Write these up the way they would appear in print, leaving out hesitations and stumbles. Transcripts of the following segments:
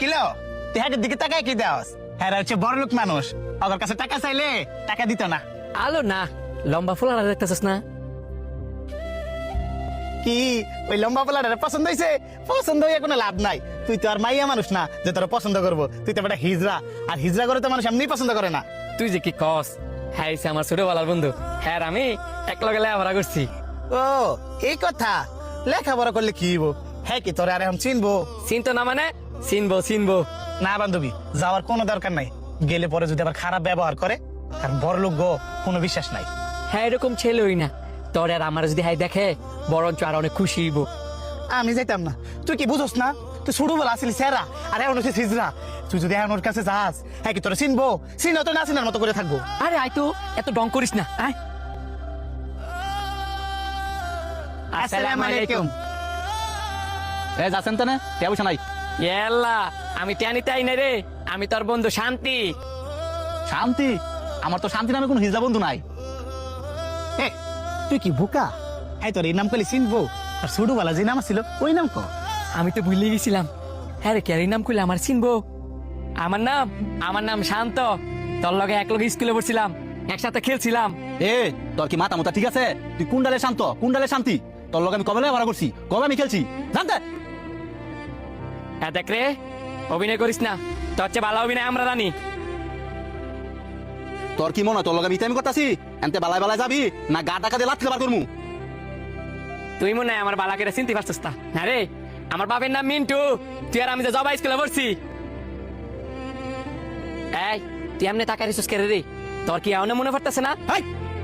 Kilo তুই হ্যাঁ দিকে টাকায় কি দেওয়াস? হ্যাঁ হচ্ছে বড় লোক মানুষ, ওদের কাছে টাকা চাইলে টাকা দিত না। আলো না লম্বা ফুলারা দেখতেছিস না? কি ওই লম্বা পোলাটা পছন্দ হয়েছে? পছন্দ হয়ে কোনো লাভ নাই। তুই তো আর মাইয়া মানুষ না যে তোরা পছন্দ করবো। তুই তো একটা হিজড়া, আর হিজড়া করে তো মানুষ এমনি পছন্দ করে না। তুই যে কি কস, হ্যাঁ এসে আমার ছোটবেলার বন্ধু। হ্যাঁ আমি এক লগে লেখাপড়া করছি। ও এই কথা, লেখাপড়া করলে কি হইব? হ্যাঁ কি তোরা আর এখন চিনবো? চিনতো না মানে? চিনবো চিনবো। না বান্ধবী, যাওয়ার কোনো দরকার নাই। গেলে পরে যদি আবার খারাপ ব্যবহার করে, কারণ বড় লোক গো কোনো বিশ্বাস নাই। হ্যাঁ এরকম ছেলেই না, তোর আর আমার যদি হাই দেখে বরঞ্চ আর অনেক খুশি হইব। আমি যাইতাম না। তুই কি বুঝোস না? তুই ছোটবেলা আসিলি সেরা, আর এখন হচ্ছে হিজড়া। তুই যদি এখন ওর কাছে যাস, হ্যাঁ কি তোরা চিনবো? চিনো তো না চিনার মতো করে থাকবো। আরে আয় তো, এত ডং করিস না, আয়। আসসালামু আলাইকুম। এ যাচ্ছেন তো না টেবুসা নাই? ইয়াল্লা আমি টেনিতে আই না রে, আমি তোর বন্ধু শান্তি। শান্তি? আমার তো শান্তি নামে কোনো হিজড়া বন্ধু নাই। এ, তুই কি বোকা? হ্যাঁ তোর এই নাম করলে চিনবো, আর ছোটবেলা যে নাম ছিল ওই নাম কর। আমি তো ভুলে গেছিলাম। হ্যাঁ রে ক্যারি নাম করলে আমার চিনবো? আমার নাম শান্ত। তোর লগে এক লগে স্কুলে পড়ছিলাম, একসাথে খেলছিলাম। এ তোর কি মাথা মোতা ঠিক আছে? তুই কুন্ডালে শান্ত, কুন্ডালে শান্তি। তোর লগে আমি কবে লেখাপড়া করছি, কবে আমি খেলছি জানতে? হ্যাঁ দেখ রে, অভিনয় করিস না। তোর চেয়ে ভালো অভিনয় আমরা জানি। তোর কি মনে হয় তোর লগে আমি ইতামি করতেছি? এনতে বালায় বালায় যাবি না গা টাকা দিয়ে লাথ খেলাবার করমু? তুই মনে হয় আমার বালাকে চিনতে পারছিস না? না রে, আমার বাপের নাম মিন্টু। তুই আর আমি যে জবা স্কুলে পড়ছি। এই তুই এমনি টাকা রিসোর্স করে রে, তোর কি এমন মনে পড়তেছে না? এই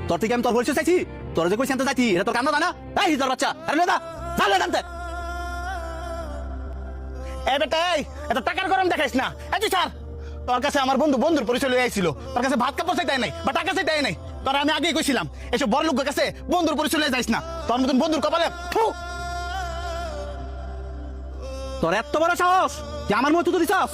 তোর থেকে আমি তোর পরিচয় চাইছি? তোর যে কইছি আনতে চাইছি এটা তোর কান্না না? এই হিজড়ার বাচ্চা, আরে না চালে জানতে। এ বেটা, এই এত টাকার গরম দেখাইস না। এই তুই স্যার, তোর কাছে আমার বন্ধুর পরিচয় লয়ে আইছিল। তোর কাছে ভাত কাপড় চাইতে নাই বা টাকা চাইতে নাই। তোর আমি আগেই কইছিলাম এসব বড় লোকের কাছে বন্ধুর পরিচয় লয়ে যাইস না। তোর মতন বন্ধুর কপালে থু। তোর এত বড় সাহস যে আমার মতো তো দিছাস?